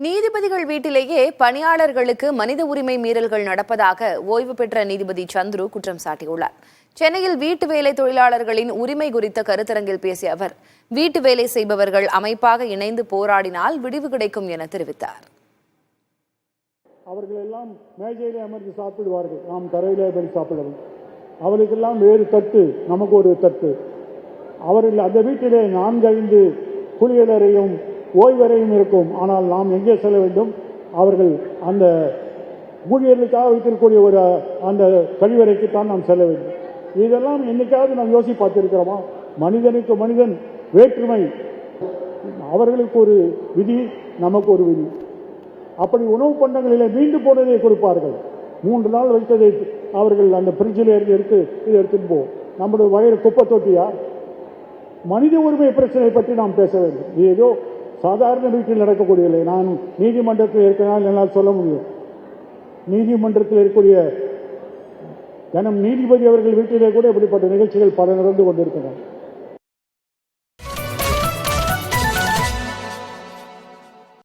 நீதிபதிகள் வீட்டிலேயே பணியாளர்களுக்கு மனித உரிமை மீறல்கள் நடப்பதாக ஓய்வு பெற்ற நீதிபதி சந்துரு குற்றம் சாட்டியுள்ளார். சென்னையில் வீட்டு வேலை தொழிலாளர்களின் உரிமை குறித்த கருத்தரங்கில் பேசிய அவர், வீட்டு வேலை செய்பவர்கள் அமைப்பாக இணைந்து போராடினால் விடிவு கிடைக்கும் என தெரிவித்தார். அவர்கள் எல்லாம் மேஜையிலே அமர்ந்து சாப்பிடுவார்கள், நாம் தரையிலே போய் சாப்பிடுவோம். அவர்களுக்கெல்லாம் வேறு தட்டு, நமக்கு ஒரு தட்டு. அவர்கள் அந்த வீட்டிலே 4-5 குளியலறையும் ஓய்வறையும் இருக்கும். ஆனால் நாம் எங்கே செல்ல வேண்டும்? அவர்கள் அந்த ஊழியர்களுக்காக வைத்திருக்கக்கூடிய ஒரு அந்த கழிவறைக்குத்தான் நாம் செல்ல வேண்டும். இதெல்லாம் என்னைக்காவது நாம் யோசி பார்த்திருக்கிறோமா? மனிதனுக்கு மனிதன் வேற்றுமை. அவர்களுக்கு ஒரு விதி, நமக்கு ஒரு விதி. அப்படி உணவு பண்டங்களிலே மீண்டு போனதை கொடுப்பார்கள். 3 நாள் வைத்ததை அவர்கள் அந்த பிரிட்ஜில் எடுத்து இதை எடுத்துட்டு போவோம். நம்முடைய வயிறு குப்பை தொட்டியா? மனித உரிமை பிரச்சனை பற்றி நாம் பேச வேண்டும். ஏதோ சாதாரண வீட்டில் நடக்கக்கூடியவில்லை. நான் நீதிமன்றத்தில் இருக்கிறனால் என்னால் சொல்ல முடியும். நீதிமன்றத்தில் இருக்கக்கூடிய நீதிபதி அவர்கள் வீட்டிலே கூட இப்படிப்பட்ட நிகழ்ச்சிகள் பல நடந்து கொண்டிருக்கின்றன.